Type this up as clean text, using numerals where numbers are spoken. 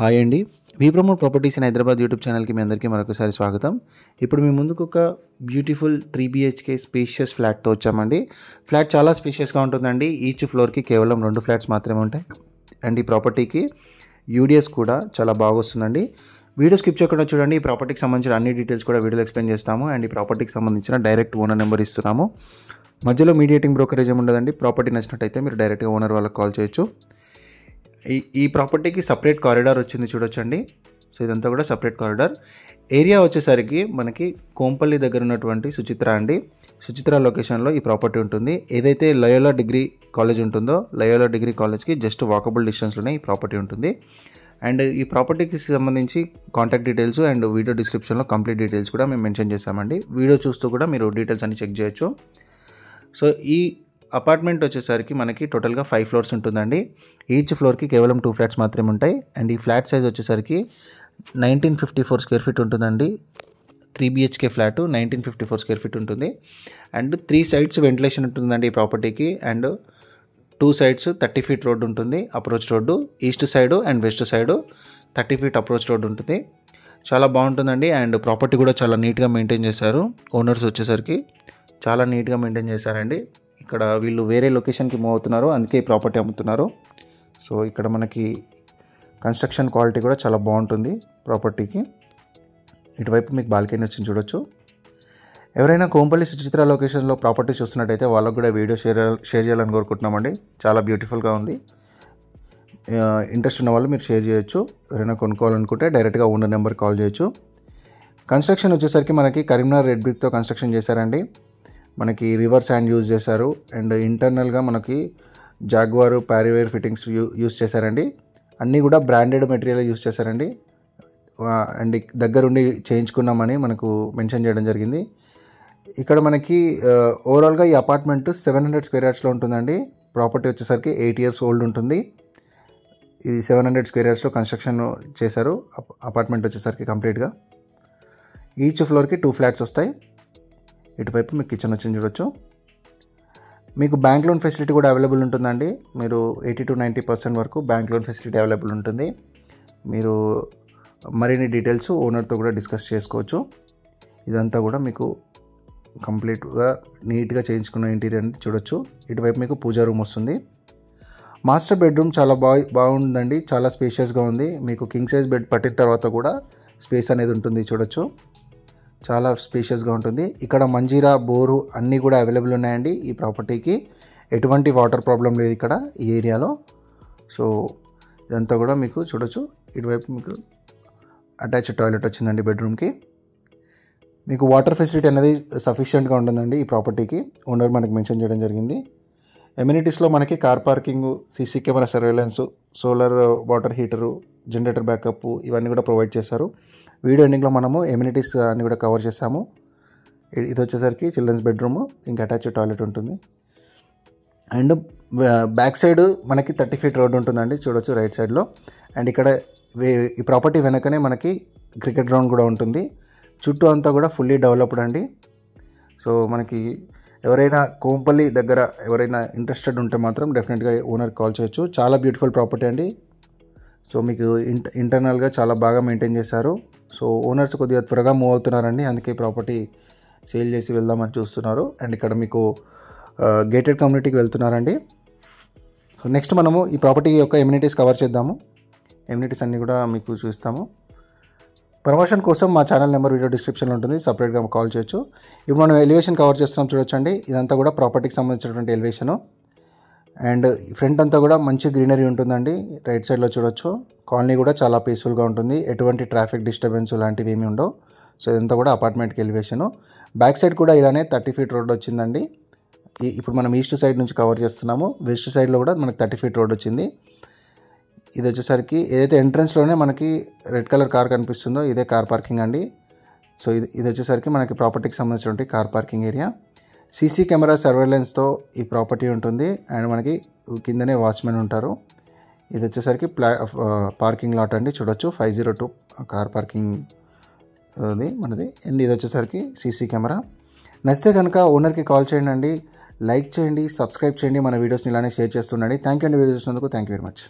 Hi అండి. We promote properties in Hyderabad YouTube ఛానల్కి మీ అందరికీ మరొకసారి స్వాగతం. ఇప్పుడు మీ ముందుకు ఒక బ్యూటిఫుల్ 3 BHK స్పేషియస్ ఫ్లాట్తో వచ్చామండి. ఫ్లాట్ చాలా స్పేషియస్గా ఉంటుందండి. ఈచ్ ఫ్లోర్కి కేవలం 2 ఫ్లాట్స్ మాత్రమే ఉంటాయి. అండ్ ఈ ప్రాపర్టీకి యూడిఎస్ కూడా చాలా బాగా వస్తుందండి. వీడియో స్కిప్ చేయకుండా చూడండి. ఈ ప్రాపర్టీకి సంబంధించిన అన్ని డీటెయిల్స్ కూడా వీడియోలో ఎక్స్ప్లెయిన్ చేస్తాము. అండ్ ఈ ప్రాపర్టీకి సంబంధించిన డైరెక్ట్ ఓనర్ నెంబర్ ఇస్తున్నాము. మధ్యలో మీడియేటింగ్ బ్రోకరేజ్ ఏమి ఉండదండి. ప్రాపర్టీ నచ్చినట్టయితే మీరు డైరెక్ట్గా ఓనర్ వాళ్ళకి కాల్ చేయొచ్చు. ఈ ప్రాపర్టీకి సపరేట్ కారిడార్ వచ్చింది చూడొచ్చండి. సో ఇదంతా కూడా సపరేట్ కారిడార్. ఏరియా వచ్చేసరికి మనకి కోంపల్లి దగ్గర ఉన్నటువంటి సుచిత్ర లొకేషన్లో ఈ ప్రాపర్టీ ఉంటుంది. ఏదైతే లయోలా డిగ్రీ కాలేజ్ ఉంటుందో లయోలా డిగ్రీ కాలేజ్కి జస్ట్ వాకబుల్ డిస్టెన్స్లోనే ఈ ప్రాపర్టీ ఉంటుంది. అండ్ ఈ ప్రాపర్టీకి సంబంధించి కాంటాక్ట్ డీటెయిల్స్ అండ్ వీడియో డిస్క్రిప్షన్లో కంప్లీట్ డీటెయిల్స్ కూడా మేము మెన్షన్ చేస్తామండి. వీడియో చూస్తూ కూడా మీరు డీటెయిల్స్ అన్ని చెక్ చేయొచ్చు. సో ఈ అపార్ట్మెంట్ వచ్చేసరికి మనకి టోటల్గా 5 ఫ్లోర్స్ ఉంటుందండి. ఈచ్ ఫ్లోర్కి కేవలం 2 ఫ్లాట్స్ మాత్రమే ఉంటాయి. అండ్ ఈ ఫ్లాట్ సైజ్ వచ్చేసరికి 1954 స్క్వేర్ ఫీట్ ఉంటుందండి. 3 BHK ఫ్లాట్ 1954 స్క్వేర్ ఫీట్ ఉంటుంది. అండ్ 3 సైడ్స్ వెంటిలేషన్ ఉంటుందండి ఈ ప్రాపర్టీకి. అండ్ 2 సైడ్స్ 30 ఫీట్ రోడ్ ఉంటుంది, approach road. East side and west side 30 feet approach road ఉంటుంది. చాలా బాగుంటుందండి. అండ్ ప్రాపర్టీ కూడా చాలా నీట్గా మెయింటైన్ చేశారు. ఓనర్స్ వచ్చేసరికి చాలా నీట్గా మెయింటైన్ చేశారండి. ఇక్కడ వీళ్ళు వేరే లొకేషన్కి మూవ్ అవుతున్నారు, అందుకే ఈ ప్రాపర్టీ అమ్ముతున్నారు. సో ఇక్కడ మనకి కన్స్ట్రక్షన్ క్వాలిటీ కూడా చాలా బాగుంటుంది ప్రాపర్టీకి. ఇటువైపు మీకు బాల్కనీ వచ్చింది చూడొచ్చు. ఎవరైనా కోంపల్లి సుచిత్ర లొకేషన్లో ప్రాపర్టీ చూస్తున్నట్టయితే వాళ్ళకు కూడా వీడియో షేర్ చేయాలని కోరుకుంటున్నామండి. చాలా బ్యూటిఫుల్గా ఉంది. ఇంట్రెస్ట్ ఉన్న వాళ్ళు మీరు షేర్ చేయొచ్చు. ఎవరైనా కొనుక్కోవాలనుకుంటే డైరెక్ట్గా ఓనర్ నెంబర్ కాల్ చేయొచ్చు. కన్స్ట్రక్షన్ వచ్చేసరికి మనకి కరీంనగర్ రెడ్ బ్రిక్తో కన్స్ట్రక్షన్ చేశారండి. మనకి రివర్ శాండ్ యూజ్ చేశారు. అండ్ ఇంటర్నల్గా మనకి జాగ్వార్ ప్యారివేర్ ఫిట్టింగ్స్ యూజ్ చేశారండి. అన్నీ కూడా బ్రాండెడ్ మెటీరియల్ యూజ్ చేశారండి. అండ్ దగ్గరుండి చేయించుకున్నామని మనకు మెన్షన్ చేయడం జరిగింది. ఇక్కడ మనకి ఓవరాల్గా ఈ అపార్ట్మెంట్ 700 స్క్వేర్ యార్డ్స్లో ఉంటుందండి. ప్రాపర్టీ వచ్చేసరికి 8 years ఓల్డ్ ఉంటుంది. ఇది 700 స్క్వేర్ యార్డ్స్లో కన్స్ట్రక్షన్ చేశారు. అపార్ట్మెంట్ వచ్చేసరికి కంప్లీట్గా ఈచ్ ఫ్లోర్కి 2 ఫ్లాట్స్ వస్తాయి. ఇటువైపు మీకు కిచెన్ వచ్చింది చూడొచ్చు. మీకు బ్యాంక్ లోన్ ఫెసిలిటీ కూడా అవైలబుల్ ఉంటుందండి. మీరు 80 to 90% వరకు బ్యాంక్ లోన్ ఫెసిలిటీ అవైలబుల్ ఉంటుంది. మీరు మరిన్ని డీటెయిల్స్ ఓనర్తో కూడా డిస్కస్ చేసుకోవచ్చు. ఇదంతా కూడా మీకు కంప్లీట్గా నీట్గా చేయించుకున్న ఇంటీరియర్ అని చూడొచ్చు. ఇటువైపు మీకు పూజా రూమ్ వస్తుంది. మాస్టర్ బెడ్రూమ్ చాలా బాగుందండి. చాలా స్పేషియస్గా ఉంది. మీకు కింగ్ సైజ్ బెడ్ పట్టిన తర్వాత కూడా స్పేస్ అనేది ఉంటుంది చూడొచ్చు. చాలా స్పేషియస్గా ఉంటుంది. ఇక్కడ మంజీరా బోరు అన్నీ కూడా అవైలబుల్ ఉన్నాయండి. ఈ ప్రాపర్టీకి ఎటువంటి వాటర్ ప్రాబ్లం లేదు ఇక్కడ ఈ ఏరియాలో. సో ఇదంతా కూడా మీకు చూడొచ్చు. ఇటువైపు మీకు అటాచ్డ్ టాయిలెట్ వచ్చిందండి బెడ్రూమ్కి. మీకు వాటర్ ఫెసిలిటీ అనేది సఫిషియెంట్గా ఉంటుందండి ఈ ప్రాపర్టీకి. ఓనర్ మనకి మెన్షన్ చేయడం జరిగింది. ఎమ్యూనిటీస్లో మనకి car parking, CC camera surveillance, solar water heater, generator backup ఇవన్నీ కూడా ప్రొవైడ్ చేశారు. వీడియో ఎండింగ్లో మనము ఎమ్యూనిటీస్ అన్ని కూడా కవర్ చేసాము. ఇది వచ్చేసరికి చిల్డ్రన్స్ బెడ్రూమ్, ఇంకా అటాచ్డ్ టాయిలెట్ ఉంటుంది. అండ్ బ్యాక్ సైడ్ మనకి 30 ఫీట్ రోడ్ ఉంటుందండి చూడొచ్చు రైట్ సైడ్లో. అండ్ ఇక్కడ ఈ ప్రాపర్టీ వెనకనే మనకి క్రికెట్ గ్రౌండ్ కూడా ఉంటుంది. చుట్టూ అంతా కూడా ఫుల్లీ డెవలప్డ్ అండి. సో మనకి ఎవరైనా కోంపల్లి దగ్గర ఎవరైనా ఇంట్రెస్టెడ్ ఉంటే మాత్రం డెఫినెట్గా ఓనర్కి కాల్ చేయొచ్చు. చాలా బ్యూటిఫుల్ ప్రాపర్టీ అండి. సో మీకు ఇంటర్నల్గా చాలా బాగా మెయింటైన్ చేశారు. సో ఓనర్స్ కొద్దిగా త్వరగా మూవ్ అవుతున్నారండి, అందుకే ప్రాపర్టీ సేల్ చేసి వెళ్దామని చూస్తున్నారు. అండ్ ఇక్కడ మీకు గేటెడ్ కమ్యూనిటీకి వెళ్తున్నారండి. సో నెక్స్ట్ మనము ఈ ప్రాపర్టీ యొక్క ఎమ్యూనిటీస్ కవర్ చేద్దాము. ఎమ్యూనిటీస్ అన్నీ కూడా మీకు చూస్తాము. ప్రమోషన్ కోసం మా ఛానల్ నెంబర్ వీడియో డిస్క్రిప్షన్లో ఉంటుంది, సపరేట్గా కాల్ చేయొచ్చు. ఇప్పుడు మనం ఎలివేషన్ కవర్ చేస్తున్నాం చూడొచ్చండి. ఇదంతా కూడా ప్రాపర్టీకి సంబంధించినటువంటి ఎలివేషను. అండ్ ఫ్రంట్ అంతా కూడా మంచి గ్రీనరీ ఉంటుందండి. రైట్ సైడ్లో చూడొచ్చు. కాలనీ కూడా చాలా పీస్ఫుల్గా ఉంటుంది. ఎటువంటి ట్రాఫిక్ డిస్టర్బెన్స్ లాంటివి ఏమీ ఉండవు. సో ఇదంతా కూడా అపార్ట్మెంట్కి ఎలివేషను. బ్యాక్ సైడ్ కూడా ఇలానే 30 ఫీట్ రోడ్ వచ్చిందండి. ఇప్పుడు మనం ఈస్ట్ సైడ్ నుంచి కవర్ చేస్తున్నాము. వెస్ట్ సైడ్లో కూడా మనకి 30 ఫీట్ రోడ్ వచ్చింది. ఇది వచ్చేసరికి ఏదైతే ఎంట్రన్స్లోనే మనకి రెడ్ కలర్ కార్ కనిపిస్తుందో ఇదే కార్ పార్కింగ్ అండి. సో ఇది వచ్చేసరికి మనకి ప్రాపర్టీకి సంబంధించినటువంటి car parking area. CC camera సర్వేలెన్స్తో ఈ ప్రాపర్టీ ఉంటుంది. అండ్ మనకి కిందనే వాచ్మెన్ ఉంటారు. ఇది వచ్చేసరికి పార్కింగ్ లాట్ అండి చూడొచ్చు. 502 కార్ పార్కింగ్ అది మనది. అండ్ ఇది వచ్చేసరికి సీసీ కెమెరా. నచ్చితే కనుక ఓనర్కి కాల్ చేయండి. లైక్ చేయండి, సబ్స్క్రైబ్ చేయండి, మన వీడియోస్ని ఇలానే షేర్ చేస్తుండండి. థ్యాంక్ యూ అండి వీడియో చూసినందుకు. Thank you very much.